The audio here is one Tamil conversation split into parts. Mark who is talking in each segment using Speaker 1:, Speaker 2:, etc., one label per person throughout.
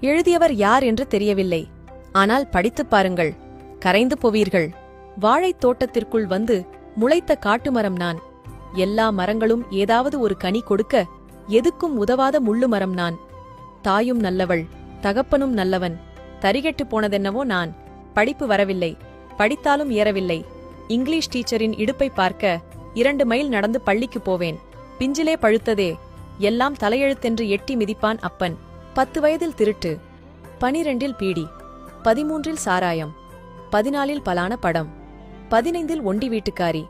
Speaker 1: எழுதியவர் யார் என்று தெரியவில்லை. ஆனால் படித்துப் பாருங்கள், கரைந்து போவீர்கள். வாழைத் தோட்டத்திற்குள் வந்து முளைத்த காட்டுமரம் நான். எல்லா மரங்களும் ஏதாவது ஒரு கனி கொடுக்க எதுக்கும் உதவாத முள்ளு மரம் நான். தாயும் நல்லவள், தகப்பனும் நல்லவன். தரிகெட்டுப் போனதென்னவோ நான். படிப்பு வரவில்லை, படித்தாலும் ஏறவில்லை. இங்கிலீஷ் டீச்சரின் இடுப்பை பார்க்க 2 மைல் நடந்து பள்ளிக்கு போவேன். பிஞ்சிலே பழுத்ததே, எல்லாம் தலையெழுத்தென்று எட்டி மிதிப்பான் அப்பன். 10 வயதில் திருட்டு, 12இல் பீடி, 13இல் சாராயம், 14இல் பலான படம், 15இல் ஒண்டி வீட்டுக்காரி,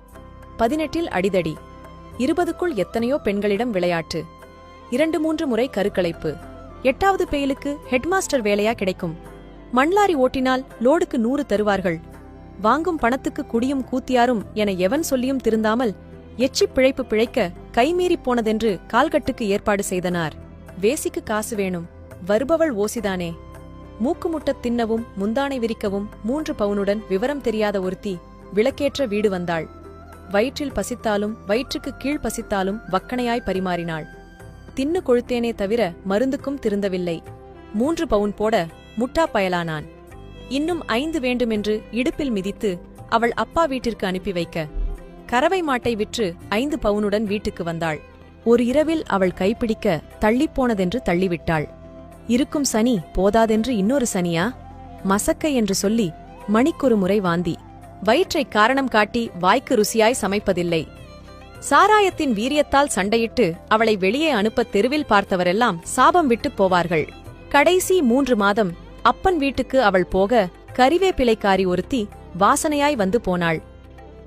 Speaker 1: 18இல் அடிதடி, 20க்குள் எத்தனையோ பெண்களிடம் விளையாட்டு, 2-3 முறை கருக்கலைப்பு. 8வது பெயிலுக்கு ஹெட்மாஸ்டர் வேலையா கிடைக்கும். மண்லாரி ஓட்டினால் லோடுக்கு 100 தருவார்கள். வாங்கும் பணத்துக்கு குடியும் கூத்தியாரும் என எவன் சொல்லியும் திருந்தாமல் எச்சிப் பிழைப்பு பிழைக்க கைமீறிப் போனதென்று கால்கட்டுக்கு ஏற்பாடு செய்தனார். வேசிக்கு காசு வேணும், வருபவள் ஓசிதானே. மூக்குமுட்டத் தின்னவும் முந்தானை விரிக்கவும் 3 பவுனுடன் விவரம் தெரியாத ஒருத்தி விளக்கேற்ற வீடு வந்தாள். வயிற்றில் பசித்தாலும் வயிற்றுக்கு கீழ் பசித்தாலும் வக்கணையாய் பரிமாறினாள். தின்னு கொழுத்தேனே தவிர மருந்துக்கும் திருந்தவில்லை. 3 பவுன் போட முட்டா பயலானான். இன்னும் 5 வேண்டுமென்று இடுப்பில் மிதித்து அவள் அப்பா வீட்டிற்கு அனுப்பி வைக்க கறவை மாட்டை விற்று 5 பவுனுடன் வீட்டுக்கு வந்தாள். ஒரு இரவில் அவள் கைப்பிடிக்க தள்ளிப்போனதென்று தள்ளிவிட்டாள். இருக்கும் சனி போதாதென்று இன்னொரு சனியா? மசக்கை என்று சொல்லி மணிக்கொரு முறை வாந்தி. வயிற்றைக் காரணம் காட்டி வாய்க்கு ருசியாய் சமைப்பதில்லை. சாராயத்தின் வீரியத்தால் சண்டையிட்டு அவளை வெளியே அனுப்ப தெருவில் பார்த்தவரெல்லாம் சாபம் விட்டுப் போவார்கள். கடைசி 3 மாதம் அப்பன் வீட்டுக்கு அவள் போக கறிவேப்பிலைக்காரி ஒருத்தி வாசனையாய் வந்து போனாள்.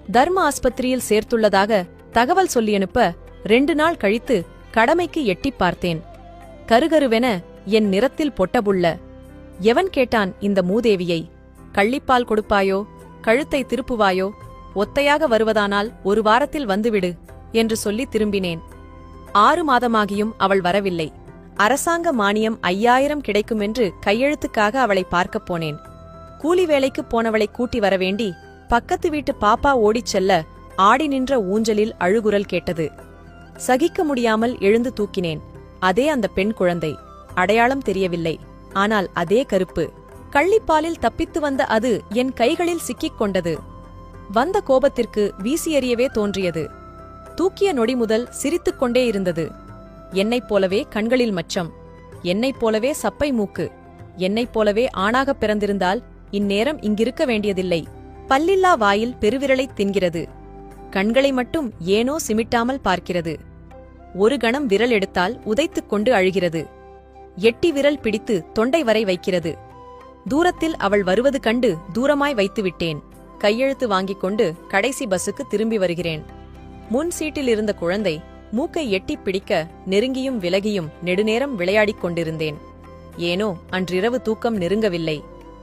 Speaker 1: தர்ம ஆஸ்பத்திரியில் சேர்த்துள்ளதாக தகவல் சொல்லியனுப்ப 2 நாள் கழித்து கடமைக்கு எட்டிப் பார்த்தேன். கருகருவென என் நிறத்தில் பொட்டபுள்ள. எவன் கேட்டான் இந்த மூதேவியை? கள்ளிப்பால் கொடுப்பாயோ, கழுத்தை திருப்புவாயோ, ஒத்தையாக வருவதானால் 1 வாரத்தில் வந்துவிடு என்று சொல்லி திரும்பினேன். 6 மாதமாகியும் அவள் வரவில்லை. அரசாங்க மானியம் 5000 கிடைக்குமென்று கையெழுத்துக்காக அவளை பார்க்கப் போனேன். கூலி வேலைக்குப் போனவளை கூட்டி வரவேண்டி பக்கத்து வீட்டு பாப்பா ஓடிச் செல்ல ஆடி நின்ற ஊஞ்சலில் அழுகுரல் கேட்டது. சகிக்க முடியாமல் எழுந்து தூக்கினேன். அதே அந்த பெண் குழந்தை. அடையாளம் தெரியவில்லை. ஆனால் அதே கருப்பு. கள்ளிப்பாலில் தப்பித்து வந்த அது என் கைகளில் சிக்கிக் கொண்டது. வந்த கோபத்திற்கு வீசி எறியவே தோன்றியது. தூக்கிய நொடி முதல் சிரித்துக் கொண்டே இருந்தது. என்னைப் போலவே கண்களில் மச்சம், என்னைப் போலவே சப்பை மூக்கு, என்னைப் போலவே ஆணாகப் பிறந்திருந்தால் இந்நேரம் இங்கிருக்க வேண்டியதில்லை. பல்லில்லா வாயில் பெருவிரலைத் தின்கிறது. கண்களை மட்டும் ஏனோ சிமிட்டாமல் பார்க்கிறது. ஒரு கணம் விரல் எடுத்தால் உதைத்துக் கொண்டு அழுகிறது. எட்டி விரல் பிடித்து தொண்டை வரை வைக்கிறது. தூரத்தில் அவள் வருவது கண்டு தூரமாய் வைத்துவிட்டேன். கையெழுத்து வாங்கிக் கொண்டு கடைசி பஸ்ஸுக்கு திரும்பி வருகிறேன். முன் சீட்டில் இருந்த குழந்தை மூக்கை எட்டிப் பிடிக்க நெருங்கியும் விலகியும் நெடுநேரம் விளையாடிக் கொண்டிருந்தேன். ஏனோ அன்றிரவு தூக்கம் நெருங்கவில்லை.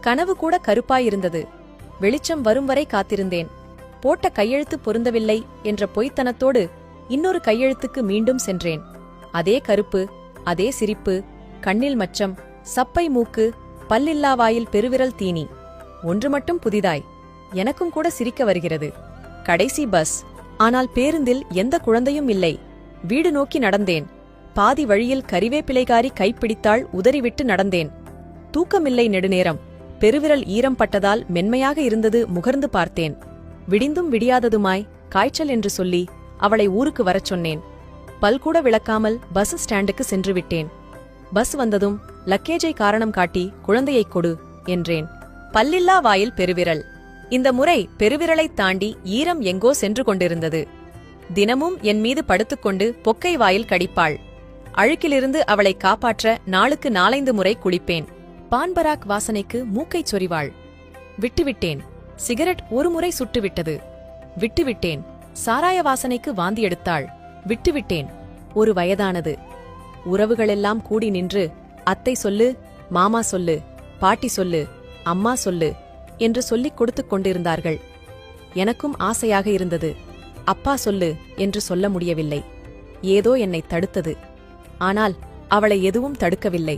Speaker 1: கனவு கூட கருப்பாயிருந்தது. வெளிச்சம் வரும் வரை காத்திருந்தேன். போட்ட கையெழுத்து பொருந்தவில்லை என்ற பொய்த்தனத்தோடு இன்னொரு கையெழுத்துக்கு மீண்டும் சென்றேன். அதே கருப்பு, அதே சிரிப்பு, கண்ணில் மச்சம், சப்பை மூக்கு, பல்லில்லா வாயில் பெருவிரல் தீனி. ஒன்று மட்டும் புதிதாய். எனக்கும் கூட சிரிக்க வருகிறது. கடைசி பஸ். ஆனால் பேருந்தில் எந்த குழந்தையும் இல்லை. வீடு நோக்கி நடந்தேன். பாதி வழியில் கறிவேப்பிலைக்காரி கைப்பிடித்தாள். உதறிவிட்டு நடந்தேன். தூக்கமில்லை நெடுநேரம். பெருவிரல் ஈரம் பட்டதால் மென்மையாக இருந்தது. முகர்ந்து பார்த்தேன். விடிந்தும் விடியாததுமாய் காய்ச்சல் என்று சொல்லி அவளை ஊருக்கு வரச் சொன்னேன். பல்கூட விளக்காமல் பஸ் ஸ்டாண்டுக்கு சென்று விட்டேன். பஸ் வந்ததும் லக்கேஜை காரணம் காட்டி குழந்தையைக் கொடு என்றேன். பல்லில்லா வாயில் பெருவிரல். இந்த முறை பெருவிரலைத் தாண்டி ஈரம் எங்கோ சென்று கொண்டிருந்தது. தினமும் என் மீது படுத்துக்கொண்டு பொக்கை வாயில் கடிப்பாள். அழுக்கிலிருந்து அவளை காப்பாற்ற நாளுக்கு 4-5 முறை குளிப்பேன். பான்பராக் வாசனைக்கு மூக்கைச் சொறிவாள். விட்டுவிட்டேன். சிகரெட் 1 முறை சுட்டுவிட்டது. விட்டுவிட்டேன். சாராய வாசனைக்கு வாந்தி எடுத்தாள். விட்டுவிட்டேன். ஒரு வயதானது. உறவுகளெல்லாம் கூடி நின்று அத்தை சொல்லு, மாமா சொல்லு, பாட்டி சொல்லு, அம்மா சொல்லு என்று சொல்லிக் கொடுத்துக் கொண்டிருந்தார்கள். எனக்கும் ஆசையாக இருந்தது. அப்பா சொல்லு என்று சொல்ல முடியவில்லை. ஏதோ என்னை தடுத்தது. ஆனால் அவளை எதுவும் தடுக்கவில்லை.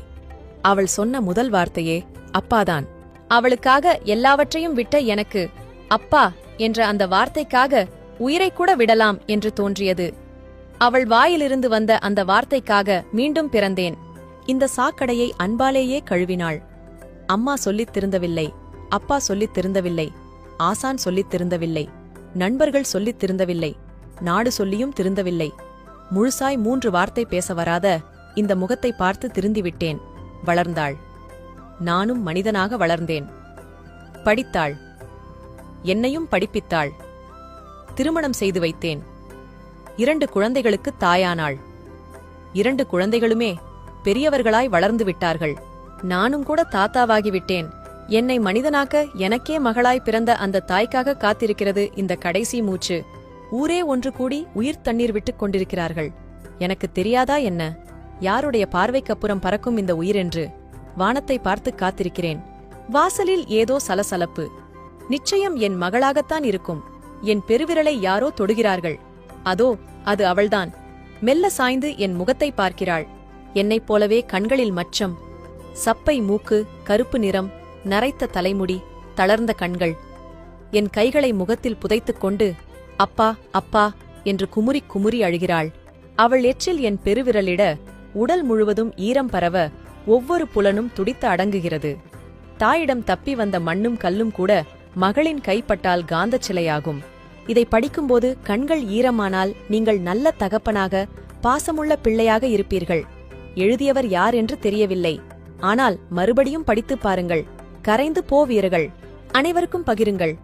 Speaker 1: அவள் சொன்ன முதல் வார்த்தையே அப்பாதான். அவளுக்காக எல்லாவற்றையும் விட்ட எனக்கு அப்பா என்ற அந்த வார்த்தைக்காக உயிரைக்கூட விடலாம் என்று தோன்றியது. அவள் வாயிலிருந்து வந்த அந்த வார்த்தைக்காக மீண்டும் பிறந்தேன். இந்த சாக்கடையை அன்பாலேயே கழுவினாள். அம்மா சொல்லித் திருந்தவில்லை, அப்பா சொல்லித் திருந்தவில்லை, ஆசான் சொல்லித் திருந்தவில்லை, நண்பர்கள் சொல்லித் திருந்தவில்லை, நாடு சொல்லியும் திருந்தவில்லை. முழுசாய் 3 வார்த்தை பேச வராத இந்த முகத்தை பார்த்து திருந்திவிட்டேன். வளர்ந்தாள். நானும் மனிதனாக வளர்ந்தேன். படித்தாள். என்னையும் படிப்பித்தாள். திருமணம் செய்து வைத்தேன். 2 குழந்தைகளுக்கு தாயானாள். 2 குழந்தைகளுமே பெரியவர்களாய் வளர்ந்து விட்டார்கள். நானும் கூட தாத்தாவாகிவிட்டேன். என்னை மனிதனாக்க எனக்கே மகளாய் பிறந்த அந்த தாய்க்காக காத்திருக்கிறது இந்த கடைசி மூச்சு. ஊரே ஒன்று கூடி உயிர் தண்ணீர் விட்டுக் கொண்டிருக்கிறார்கள். எனக்கு தெரியாதா என்ன, யாருடைய பார்வைக்கப்புறம் பறக்கும் இந்த உயிரென்று? வானத்தை பார்த்து காத்திருக்கிறேன். வாசலில் ஏதோ சலசலப்பு. நிச்சயம் என் மகளாகத்தான் இருக்கும். என் பெருவிரலை யாரோ தொடுகிறார்கள். அதோ அது அவள்தான். மெல்ல சாய்ந்து என் முகத்தை பார்க்கிறாள். என்னைப் போலவே கண்களில் மச்சம், சப்பை மூக்கு, கருப்பு நிறம், நரைத்த தலைமுடி, தளர்ந்த கண்கள். என் கைகளை முகத்தில் புதைத்துக் கொண்டு அப்பா அப்பா என்று குமுறி குமுறி அழுகிறாள். அவள் எச்சில் என் பெருவிரலிட உடல் முழுவதும் ஈரம் பரவ ஒவ்வொரு புலனும் துடித்து அடங்குகிறது. தாயிடம் தப்பி வந்த மண்ணும் கல்லும் கூட மகளின் கைப்பட்டால் காந்தச் சிலையாகும். இதை படிக்கும்போது கண்கள் ஈரமானால் நீங்கள் நல்ல தகப்பனாக, பாசமுள்ள பிள்ளையாக இருப்பீர்கள். எழுதியவர் யார் என்று தெரியவில்லை. ஆனால் மறுபடியும் படித்துப் பாருங்கள். கரைந்து போவீர்கள். அனைவருக்கும் பகிருங்கள்.